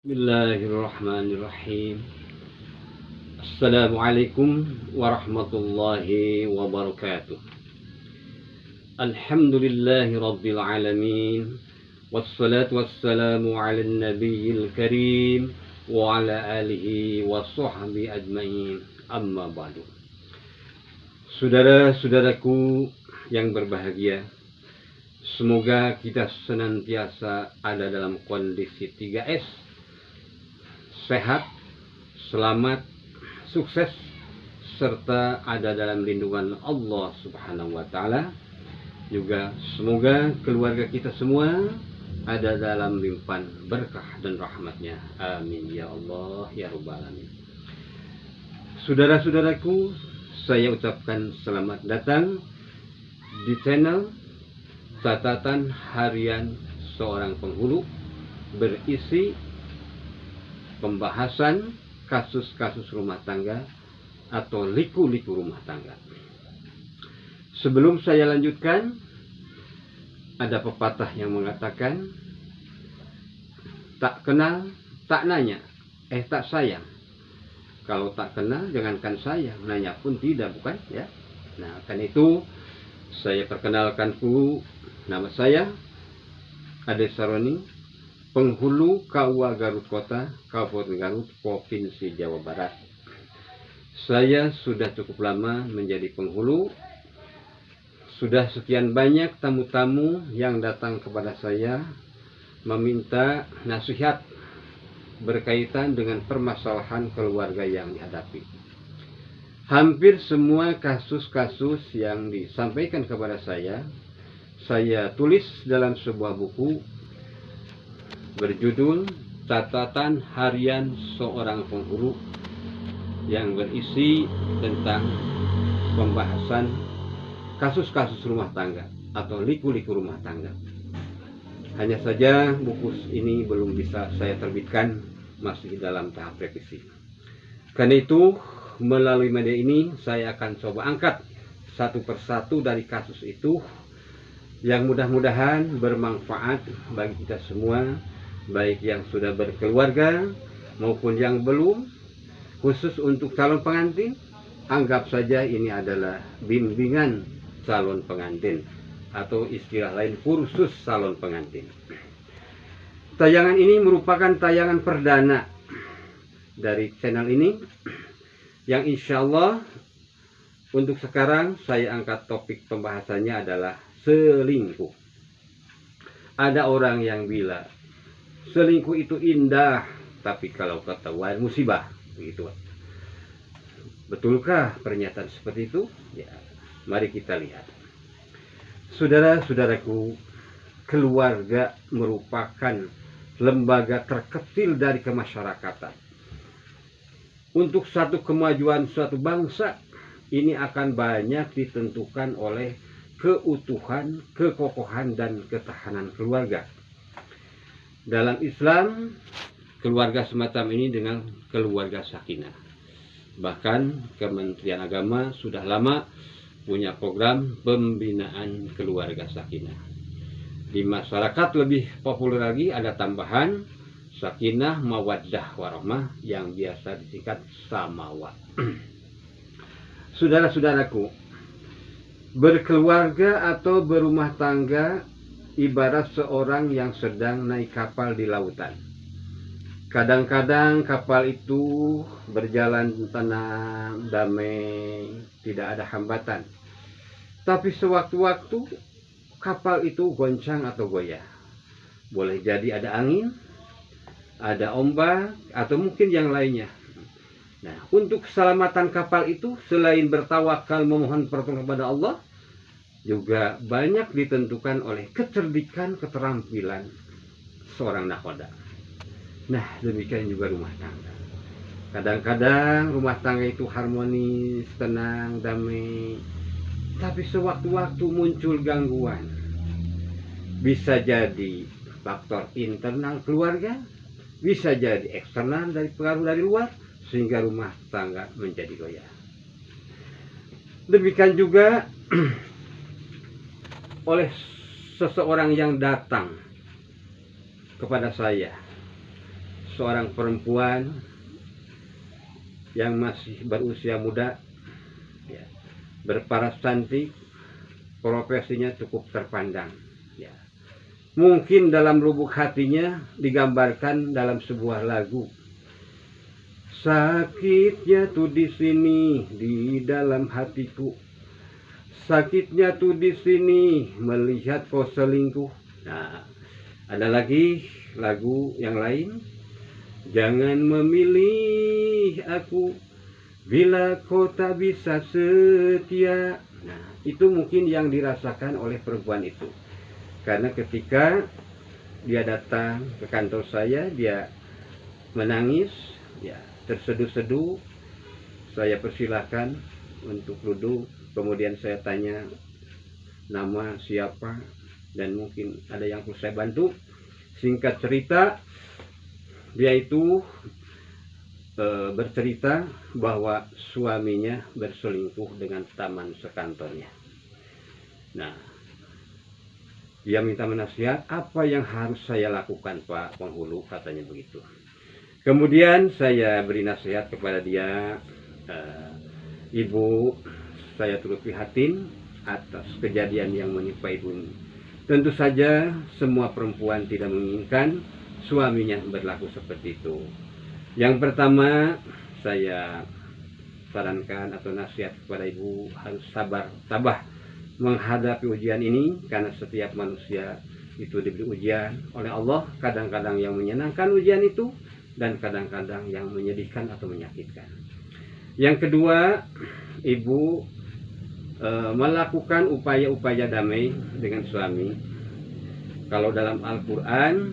Bismillahirrahmanirrahim. Assalamualaikum warahmatullahi wabarakatuh. Alhamdulillahi rabbil alamin. Wassalatu wassalamu ala nabiyil karim wa ala alihi wa sahbihi ajmain. Amma ba'du. Saudara-saudaraku yang berbahagia, semoga kita senantiasa ada dalam kondisi 3S, sehat, selamat, sukses, serta ada dalam lindungan Allah Subhanahu wa Ta'ala. Juga semoga keluarga kita semua ada dalam limpahan berkah dan rahmatnya. Amin ya Allah ya Rabbal alamin. Saudara-saudaraku, saya ucapkan selamat datang di channel Catatan Harian Seorang Penghulu, berisi pembahasan kasus-kasus rumah tangga atau liku-liku rumah tangga. Sebelum saya lanjutkan, ada pepatah yang mengatakan, tak kenal, tak nanya, tak sayang. Kalau tak kenal, jangankan sayang, nanya pun tidak, bukan? Ya. Nah, kan itu saya perkenalkan dulu, nama saya Ade Saroni, penghulu KUA Garut Kota, Kabupaten Garut, Provinsi Jawa Barat. Saya sudah cukup lama menjadi penghulu. Sudah sekian banyak tamu-tamu yang datang kepada saya meminta nasihat berkaitan dengan permasalahan keluarga yang dihadapi. Hampir semua kasus-kasus yang disampaikan kepada saya tulis dalam sebuah buku berjudul Catatan Harian Seorang Penghulu, yang berisi tentang pembahasan kasus-kasus rumah tangga atau liku-liku rumah tangga. Hanya saja buku ini belum bisa saya terbitkan, masih dalam tahap revisi. Karena itu, melalui media ini saya akan coba angkat satu persatu dari kasus itu yang mudah-mudahan bermanfaat bagi kita semua, baik yang sudah berkeluarga maupun yang belum. Khusus untuk calon pengantin, anggap saja ini adalah bimbingan calon pengantin atau istilah lain kursus calon pengantin. Tayangan ini merupakan tayangan perdana dari channel ini, yang insya Allah untuk sekarang saya angkat topik pembahasannya adalah selingkuh. Ada orang yang bilang selingkuh itu indah, tapi kalau ketahuan musibah, begitu. Betulkah pernyataan seperti itu? Ya, mari kita lihat. Saudara-saudaraku, keluarga merupakan lembaga terkecil dari kemasyarakatan. Untuk satu kemajuan suatu bangsa, ini akan banyak ditentukan oleh keutuhan, kekokohan, dan ketahanan keluarga. Dalam Islam, keluarga semacam ini dengan keluarga sakinah. Bahkan Kementerian Agama sudah lama punya program pembinaan keluarga sakinah. Di masyarakat lebih populer lagi ada tambahan sakinah, mawaddah, warahmah, yang biasa disingkat SAMAWA. Saudara-saudaraku, berkeluarga atau berumah tangga ibarat seorang yang sedang naik kapal di lautan. Kadang-kadang kapal itu berjalan tenang, damai, tidak ada hambatan. Tapi sewaktu-waktu kapal itu goncang atau goyah. Boleh jadi ada angin, ada ombak, atau mungkin yang lainnya. Nah, untuk keselamatan kapal itu, selain bertawakal memohon pertolongan kepada Allah, juga banyak ditentukan oleh kecerdikan, keterampilan seorang nakhoda. Nah, demikian juga rumah tangga. Kadang-kadang rumah tangga itu harmonis, tenang, damai, tapi sewaktu-waktu muncul gangguan. Bisa jadi faktor internal keluarga, bisa jadi eksternal dari pengaruh dari luar, sehingga rumah tangga menjadi goyah. Demikian juga oleh seseorang yang datang kepada saya seorang perempuan yang masih berusia muda, ya, berparas cantik, profesinya cukup terpandang. Ya. Mungkin dalam lubuk hatinya digambarkan dalam sebuah lagu. Sakitnya tuh di sini di dalam hatiku. Sakitnya tuh di sini melihat kau selingkuh. Nah, ada lagi lagu yang lain. Jangan memilih aku bila kau tak bisa setia. Nah, itu mungkin yang dirasakan oleh perempuan itu. Karena ketika dia datang ke kantor saya, dia menangis, ya, terseduh-seduh. Saya persilahkan untuk duduk. Kemudian saya tanya nama siapa dan mungkin ada yang perlu saya bantu. Singkat cerita, dia itu bercerita bahwa suaminya berselingkuh dengan teman sekantornya. Nah, dia minta menasihat, apa yang harus saya lakukan Pak Penghulu, katanya begitu. Kemudian saya beri nasihat kepada dia, Ibu, saya turut prihatin atas kejadian yang menimpa Ibu ini. Tentu saja semua perempuan tidak menginginkan suaminya berlaku seperti itu. Yang pertama, saya sarankan atau nasihat kepada Ibu harus sabar, tabah menghadapi ujian ini, karena setiap manusia itu diberi ujian oleh Allah, kadang-kadang yang menyenangkan ujian itu dan kadang-kadang yang menyedihkan atau menyakitkan. Yang kedua, Ibu melakukan upaya-upaya damai dengan suami. Kalau dalam Al-Quran,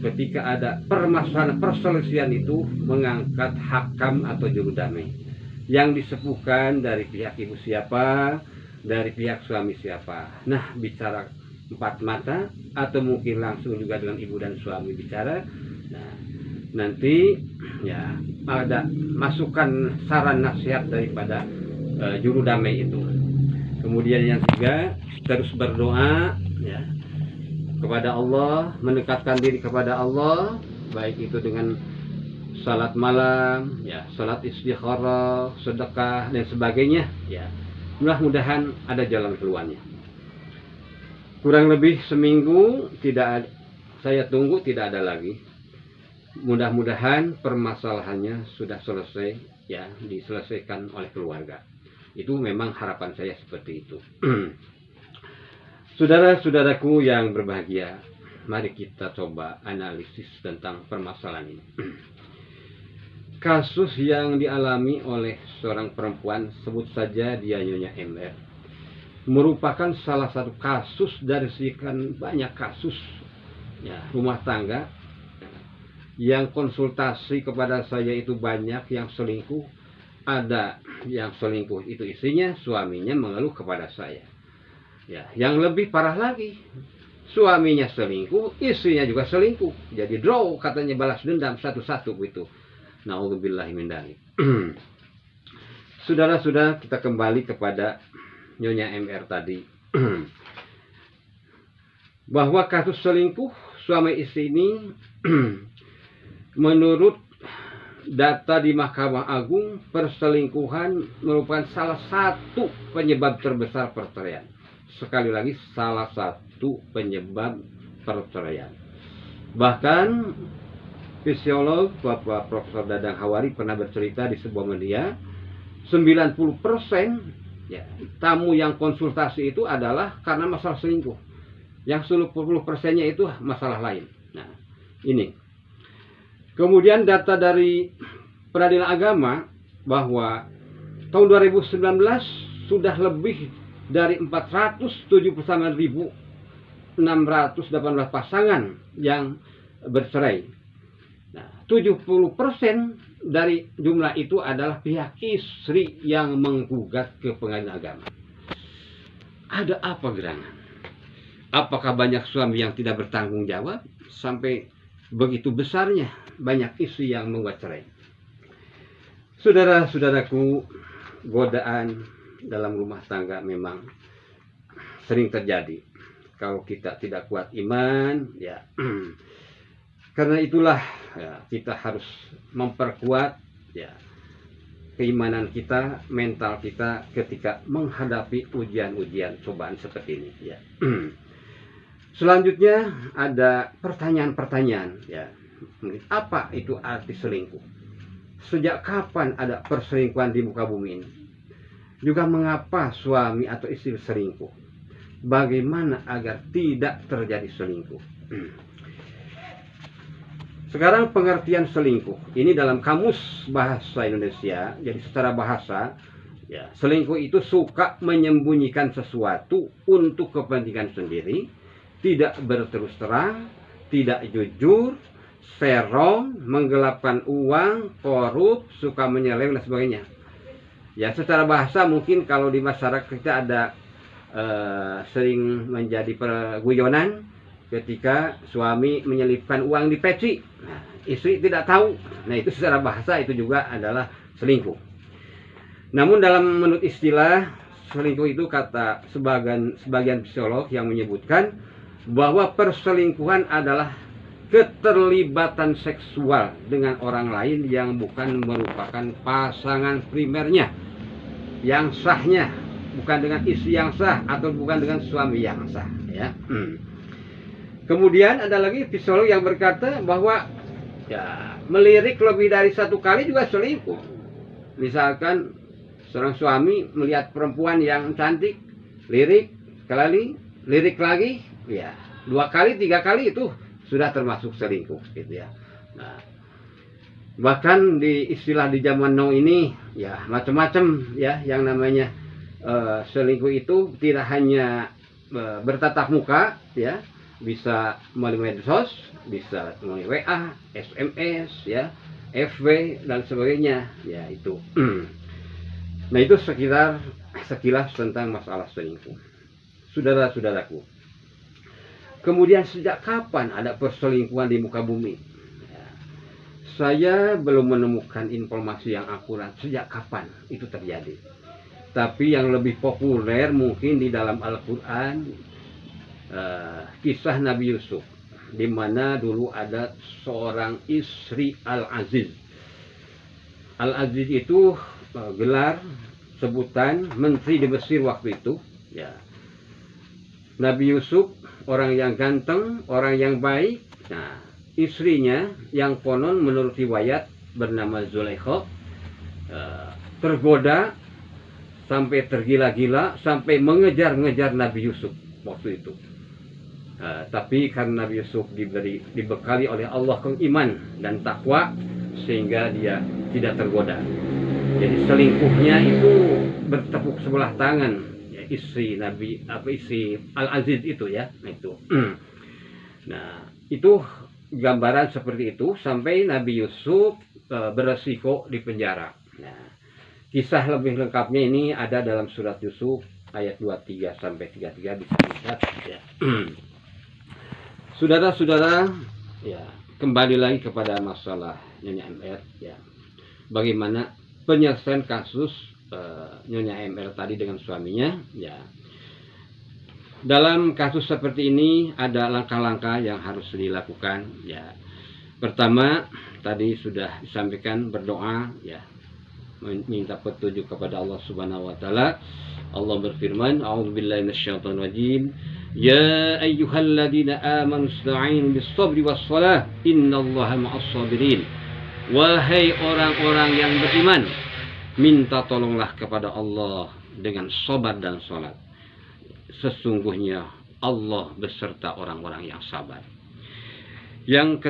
ketika ada permasalahan perselisihan itu mengangkat hakam atau juru damai yang disepuhkan dari pihak ibu siapa, dari pihak suami siapa. Nah, bicara empat mata atau mungkin langsung juga dengan ibu dan suami bicara. Nah, nanti ya ada masukan saran nasihat daripada juru damai itu. Kemudian yang ketiga, terus berdoa, ya, kepada Allah, mendekatkan diri kepada Allah, baik itu dengan salat malam, ya, salat istikharah, sedekah dan sebagainya, ya. Mudah-mudahan ada jalan keluarnya. Kurang lebih seminggu saya tunggu, tidak ada lagi. Mudah-mudahan permasalahannya sudah selesai, ya, diselesaikan oleh keluarga. Itu memang harapan saya seperti itu. Saudara-saudaraku yang berbahagia, mari kita coba analisis tentang permasalahan ini. Kasus yang dialami oleh seorang perempuan, sebut saja dia Nyonya MR, merupakan salah satu kasus dari sekian banyak kasus, ya, rumah tangga yang konsultasi kepada saya itu banyak yang selingkuh. Ada yang selingkuh itu istrinya, suaminya mengeluh kepada saya. Ya, yang lebih parah lagi, suaminya selingkuh, istrinya juga selingkuh. Jadi draw, katanya, balas dendam satu-satu gitu. Na'udzubillahi min dzalik. Saudara-saudara, kita kembali kepada Nyonya MR tadi. Bahwa kasus selingkuh suami istri ini menurut data di Mahkamah Agung, perselingkuhan merupakan salah satu penyebab terbesar perceraian. Sekali lagi, salah satu penyebab perceraian. Bahkan fisiolog Bapak Profesor Dadang Hawari pernah bercerita di sebuah media, 90% ya, tamu yang konsultasi itu adalah karena masalah selingkuh. Yang 10%-nya itu masalah lain. Nah, ini. Kemudian data dari Peradilan Agama bahwa tahun 2019 sudah lebih dari 479.618 pasangan yang bercerai. Nah, 70% dari jumlah itu adalah pihak istri yang menggugat ke pengadilan agama. Ada apa gerangan? Apakah banyak suami yang tidak bertanggung jawab sampai begitu besarnya banyak istri yang membuat cerai? Saudara-saudaraku, godaan dalam rumah tangga memang sering terjadi. Kalau kita tidak kuat iman, ya, Karena itulah ya, kita harus memperkuat ya keimanan kita, mental kita ketika menghadapi ujian-ujian cobaan seperti ini ya. Selanjutnya ada pertanyaan-pertanyaan ya. Apa itu arti selingkuh? Sejak kapan ada perselingkuhan di muka bumi ini? Juga mengapa suami atau istri selingkuh? Bagaimana agar tidak terjadi selingkuh? Sekarang pengertian selingkuh ini dalam kamus bahasa Indonesia. Jadi secara bahasa ya, selingkuh itu suka menyembunyikan sesuatu untuk kepentingan sendiri, tidak berterus terang, tidak jujur, serong, menggelapkan uang, korup, suka menyeleweng dan sebagainya. Ya, secara bahasa mungkin kalau di masyarakat kita ada sering menjadi perguyonan ketika suami menyelipkan uang di peci, nah, istri tidak tahu. Nah, itu secara bahasa itu juga adalah selingkuh. Namun dalam menurut istilah selingkuh itu kata sebagian psikolog yang menyebutkan bahwa perselingkuhan adalah keterlibatan seksual dengan orang lain yang bukan merupakan pasangan primernya, yang sahnya, bukan dengan istri yang sah atau bukan dengan suami yang sah ya. Kemudian ada lagi psikolog yang berkata bahwa ya, melirik lebih dari satu kali juga selingkuh. Misalkan seorang suami melihat perempuan yang cantik, lirik sekali, lirik lagi, ya 2 kali 3 kali itu sudah termasuk selingkuh gitu ya. Nah, bahkan di istilah di zaman now ini ya macam-macam ya yang namanya selingkuh itu tidak hanya bertatap muka ya. Bisa melalui medsos, bisa melalui WA, SMS, ya, FB dan sebagainya, ya itu. Nah itu sekilas tentang masalah selingkuh. Saudara-saudaraku, kemudian sejak kapan ada perselingkuhan di muka bumi? Ya, saya belum menemukan informasi yang akurat sejak kapan itu terjadi. Tapi yang lebih populer mungkin di dalam Al-Quran, kisah Nabi Yusuf, di mana dulu ada seorang istri Al-Aziz. Al-Aziz itu gelar sebutan menteri di Mesir waktu itu. Ya. Nabi Yusuf orang yang ganteng, orang yang baik. Nah, istrinya yang konon menurut riwayat bernama Zulaikha tergoda sampai tergila-gila sampai mengejar-ngejar Nabi Yusuf waktu itu. Tapi karena Nabi Yusuf dibekali oleh Allah iman dan takwa sehingga dia tidak tergoda. Jadi selingkuhnya itu bertepuk sebelah tangan ya, istri Al-Aziz itu ya. Nah itu gambaran seperti itu sampai Nabi Yusuf beresiko di penjara. Nah, kisah lebih lengkapnya ini ada dalam surat Yusuf ayat 23 sampai 33 bisa dilihat ya. Saudara-saudara, ya kembali lagi kepada masalah Nyonya MR ya. Bagaimana penyelesaian kasus Nyonya MR tadi dengan suaminya ya. Dalam kasus seperti ini ada langkah-langkah yang harus dilakukan ya. Pertama, tadi sudah disampaikan berdoa ya. Minta petunjuk kepada Allah Subhanahu wa taala. Allah berfirman, "A'udzubillahi minasyaitonir rajim. Ya ayyuhalladzina amanu ista'inu bis-sabri was-shalah, innallaha ma'as-sabirin." Wahai orang-orang yang beriman, minta tolonglah kepada Allah dengan sabar dan salat. Sesungguhnya Allah beserta orang-orang yang sabar. Yang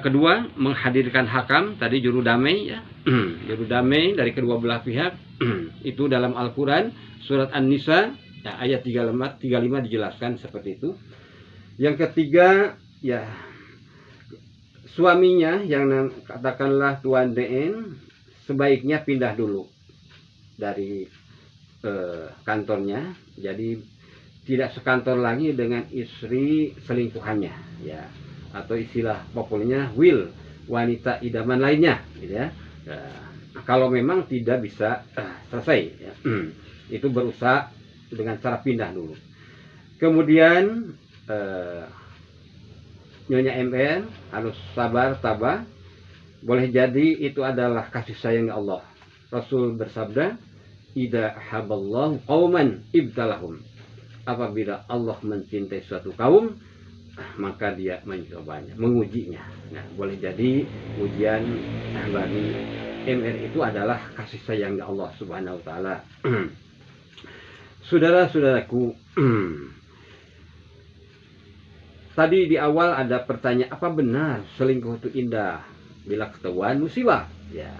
kedua, menghadirkan hakam, tadi juru damai ya. Juru damai dari kedua belah pihak. Itu dalam Al-Quran surat An-Nisa ya, ayat 35 dijelaskan seperti itu. Yang ketiga ya, suaminya yang katakanlah Tuan DN sebaiknya pindah dulu dari kantornya, jadi tidak sekantor lagi dengan istri selingkuhannya ya, atau istilah populernya Will, wanita idaman lainnya gitu ya. Kalau memang tidak bisa selesai ya. Itu berusaha dengan cara pindah dulu. Kemudian Nyonya MN harus sabar tabah. Boleh jadi itu adalah kasih sayang Allah. Rasul bersabda, "Idza haballahu qauman ibtalahum." Apabila Allah mencintai suatu kaum, maka dia mencobanya, mengujinya. Nah, boleh jadi ujian bagi MR itu adalah kasih sayang Allah Subhanahu wa taala. Saudara-saudaraku, tadi di awal ada pertanyaan, apa benar selingkuh itu indah bila ketahuan musibah? Ya.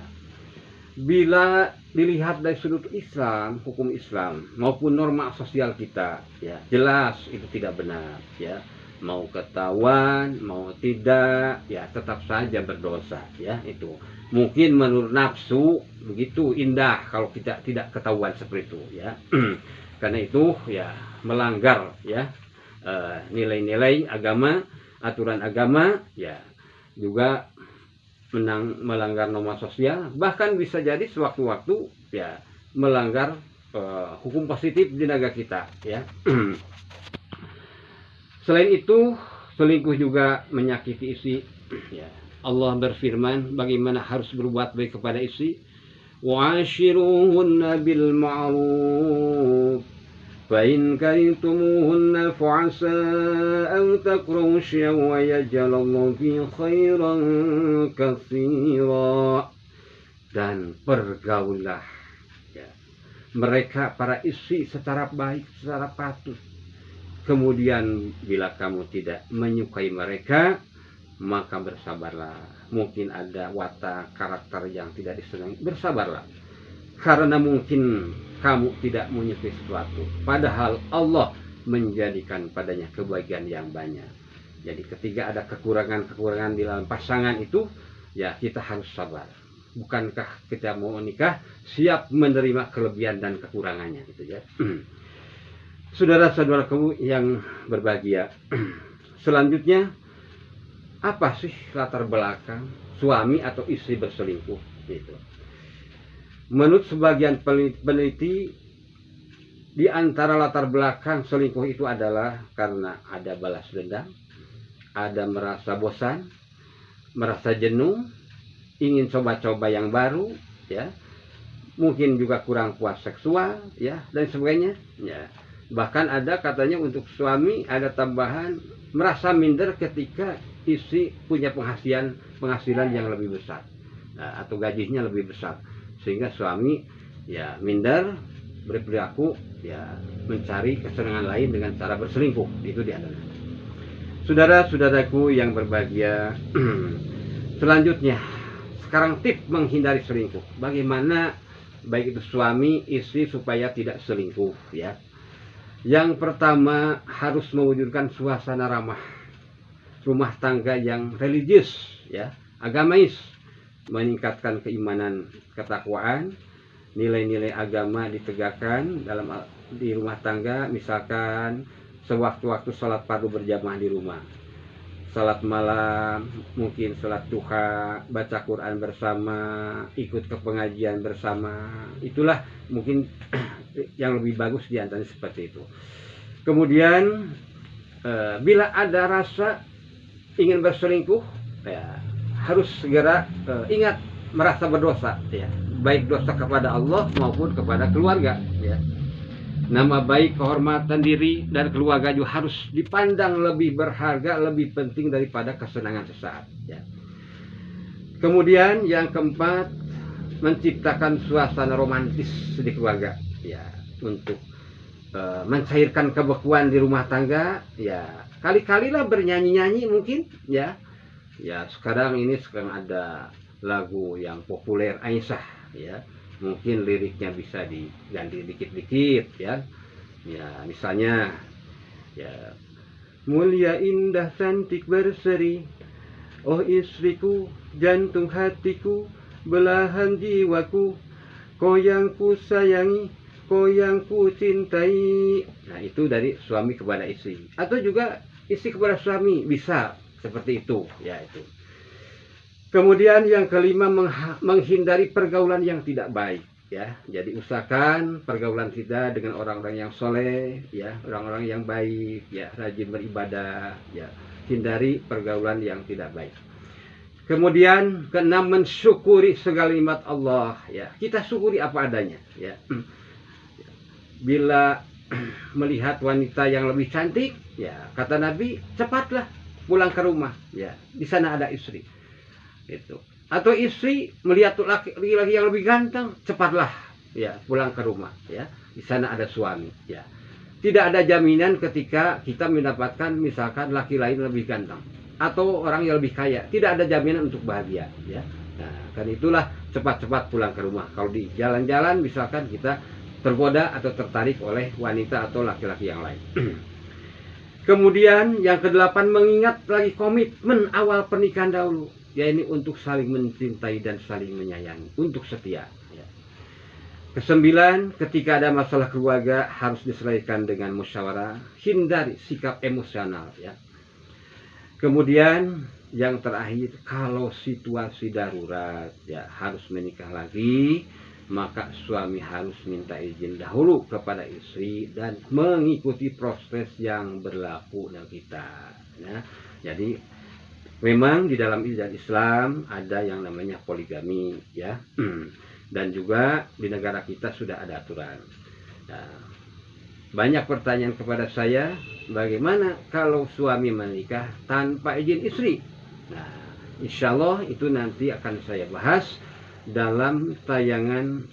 Bila dilihat dari sudut Islam, hukum Islam maupun norma sosial kita, ya jelas itu tidak benar, ya. Mau ketahuan, mau tidak, ya tetap saja berdosa, ya itu. Mungkin menurut nafsu begitu indah kalau kita tidak ketahuan seperti itu, ya. Karena itu ya melanggar, ya nilai-nilai agama, aturan agama, ya juga melanggar norma sosial, bahkan bisa jadi sewaktu-waktu ya melanggar hukum positif di negara kita, ya. Selain itu, selingkuh juga menyakiti istri, ya. Allah berfirman bagaimana harus berbuat baik kepada istri, wa'ashiruhunna bil ma'ruf فإن كرهتموهن فعسى أن تكرهوا شيئا ويجعل الله فيه خيرا كثيرا. Dan pergaulah, ya, mereka para istri secara baik, secara patuh. Kemudian bila kamu tidak menyukai mereka, maka bersabarlah. Mungkin ada watak karakter yang tidak disenangi, bersabarlah. Karena mungkin kamu tidak menyukai sesuatu, padahal Allah menjadikan padanya kebaikan yang banyak. Jadi ketika ada kekurangan-kekurangan di dalam pasangan itu, ya kita harus sabar. Bukankah kita mau menikah siap menerima kelebihan dan kekurangannya, gitu ya. Saudara-saudaraku yang berbahagia, selanjutnya apa sih latar belakang suami atau istri berselingkuh? Gitu. Menurut sebagian peneliti, di antara latar belakang selingkuh itu adalah karena ada balas dendam, ada merasa bosan, merasa jenuh, ingin coba-coba yang baru, ya, mungkin juga kurang puas seksual, ya, dan sebagainya. Ya. Bahkan ada katanya untuk suami ada tambahan merasa minder ketika istri punya penghasilan yang lebih besar, nah, atau gajinya lebih besar. Sehingga suami ya minder, berperilaku ya mencari kesenangan lain dengan cara berselingkuh. Itu dia. Saudara-saudaraku yang berbahagia, selanjutnya sekarang tips menghindari selingkuh. Bagaimana baik itu suami istri supaya tidak selingkuh, ya. Yang pertama harus mewujudkan suasana ramah, rumah tangga yang religius, ya, agamais, meningkatkan keimanan, ketakwaan, nilai-nilai agama ditegakkan di rumah tangga. Misalkan sewaktu-waktu sholat fardu berjamaah di rumah, sholat malam, mungkin sholat duha, baca Quran bersama, ikut ke pengajian bersama. Itulah mungkin yang lebih bagus diantaranya seperti itu. Kemudian bila ada rasa ingin berselingkuh, ya harus segera ingat merasa berdosa, ya, baik dosa kepada Allah maupun kepada keluarga, ya. Nama baik, kehormatan diri dan keluarga juga harus dipandang lebih berharga, lebih penting daripada kesenangan sesaat, ya. Kemudian yang keempat, menciptakan suasana romantis di keluarga, ya, untuk mencairkan kebekuan di rumah tangga, ya. Kali-kalilah bernyanyi-nyanyi mungkin, ya. Ya sekarang ada lagu yang populer Aisyah, ya, mungkin liriknya bisa diganti dikit-dikit, ya. Ya misalnya, ya, mulia indah cantik berseri, oh istriku jantung hatiku, belahan jiwaku, kau yang ku sayangi, kau yang ku cintai. Nah itu dari suami kepada istri, atau juga istri kepada suami, bisa seperti itu, ya itu. Kemudian yang kelima, menghindari pergaulan yang tidak baik, ya. Jadi usahakan pergaulan kita dengan orang-orang yang soleh, ya, orang-orang yang baik, ya, rajin beribadah, ya. hindari pergaulan yang tidak baik. Kemudian keenam, mensyukuri segala nikmat Allah, ya. Kita syukuri apa adanya, ya. Bila melihat wanita yang lebih cantik, ya, kata Nabi, cepatlah pulang ke rumah, ya. Di sana ada istri. Itu. Atau istri melihat laki-laki yang lebih ganteng, cepatlah, ya, pulang ke rumah, ya. Di sana ada suami, ya. Tidak ada jaminan ketika kita mendapatkan misalkan laki lain lebih ganteng atau orang yang lebih kaya, tidak ada jaminan untuk bahagia, ya. Nah, kan itulah cepat-cepat pulang ke rumah. Kalau di jalan-jalan misalkan kita tergoda atau tertarik oleh wanita atau laki-laki yang lain. Kemudian yang kedelapan, mengingat lagi komitmen awal pernikahan dahulu, yaitu untuk saling mencintai dan saling menyayangi, untuk setia, ya. Kesembilan, ketika ada masalah keluarga harus diselesaikan dengan musyawarah, hindari sikap emosional, ya. Kemudian yang terakhir, kalau situasi darurat, ya, harus menikah lagi, maka suami harus minta izin dahulu kepada istri dan mengikuti proses yang berlaku dengan kita, ya. Jadi memang di dalam Islam ada yang namanya poligami, ya. Dan juga di negara kita sudah ada aturan. Nah, banyak pertanyaan kepada saya, bagaimana kalau suami menikah tanpa izin istri? Nah, insya Allah itu nanti akan saya bahas dalam tayangan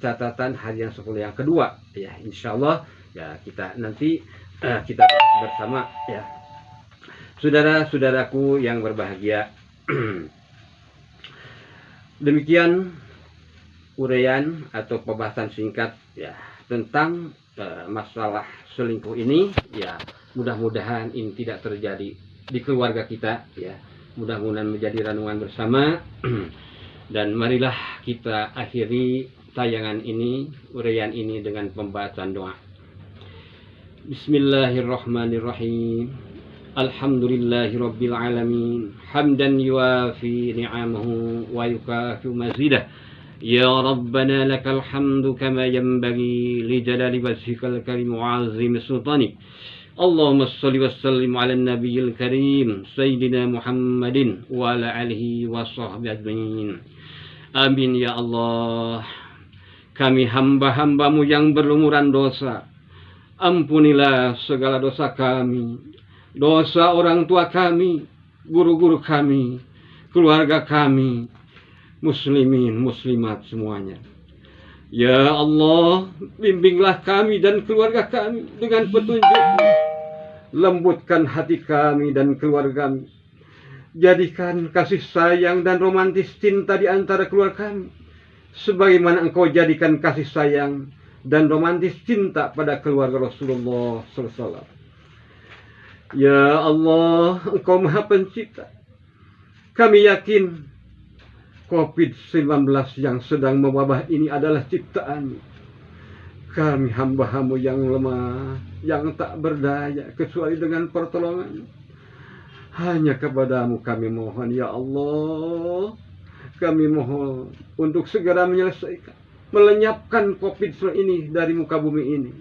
catatan harian 10 yang kedua, ya. Insya Allah, ya, kita nanti kita bahas bersama, ya. Saudara-saudaraku yang berbahagia, demikian uraian atau pembahasan singkat, ya, tentang masalah selingkuh ini, ya. Mudah-mudahan ini tidak terjadi di keluarga kita, ya. Mudah-mudahan menjadi renungan bersama. Dan marilah kita akhiri tayangan ini, uraian ini dengan pembahasan doa. Bismillahirrahmanirrahim. Alhamdulillahirabbil alamin. Hamdan yuwafi ni'amahu wa yukafi mazidah. Ya Rabbana lakal hamdu kama yanbaghi li jalali wajhikal karim wa 'azimi sultanik. Allahumma shalli wa sallim 'ala nabiyil karim sayyidina Muhammadin wa ala alihi wa sahbihi ajmain. Amin ya Allah. Kami hamba-hambamu yang berlumuran dosa, ampunilah segala dosa kami, dosa orang tua kami, guru-guru kami, keluarga kami, muslimin, muslimat semuanya. Ya Allah, bimbinglah kami dan keluarga kami dengan petunjuk-Mu. Lembutkan hati kami dan keluarga kami. Jadikan kasih sayang dan romantis cinta di antara keluarga kami, sebagaimana Engkau jadikan kasih sayang dan romantis cinta pada keluarga Rasulullah SAW. Ya Allah, Engkau Maha Pencipta. Kami yakin COVID-19 yang sedang mewabah ini adalah ciptaan. Kami hamba-Mu yang lemah, yang tak berdaya kecuali dengan pertolongan. Hanya kepada-Mu kami mohon, ya Allah. Kami mohon untuk segera menyelesaikan, melenyapkan COVID-19 ini dari muka bumi ini,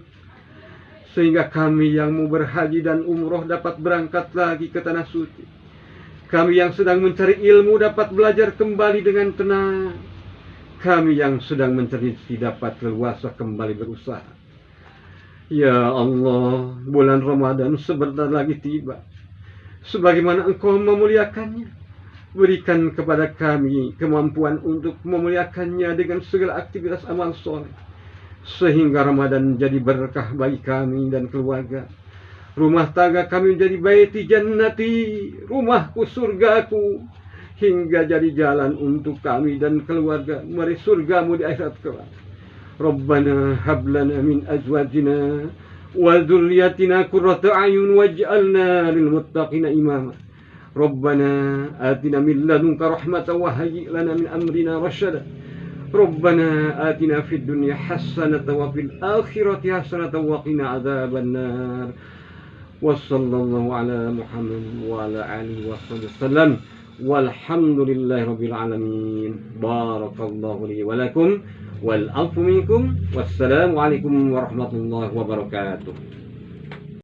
sehingga kami yang mau berhaji dan umroh dapat berangkat lagi ke tanah suci. Kami yang sedang mencari ilmu dapat belajar kembali dengan tenang. Kami yang sedang mencari rezeki dapat leluasa kembali berusaha. Ya Allah, bulan Ramadan sebentar lagi tiba. Sebagaimana Engkau memuliakannya, berikan kepada kami kemampuan untuk memuliakannya dengan segala aktivitas amal soleh, sehingga Ramadan jadi berkah bagi kami dan keluarga. Rumah tangga kami menjadi baiti jannati, rumahku surgaku, hingga jadi jalan untuk kami dan keluarga meraih surgamu di akhirat kelak. Rabbana hablana min azwajina wa dzurriyyatina qurrata a'yun waj'alna lil muttaqina imama. Rabbana atina min ladunka rahmatan wa hayyi' lana min amrina rasyada. Rabbana atina fid dunya hasanatan wa fil akhirati hasanatan wa qina adzabannar. Wassallallahu ala Muhammad wa ala alihi wasallam. Walhamdulillahirabbil alamin. Barakallahu li wa lakum wal afu minkum. Wassalamu alaikum warahmatullahi wabarakatuh.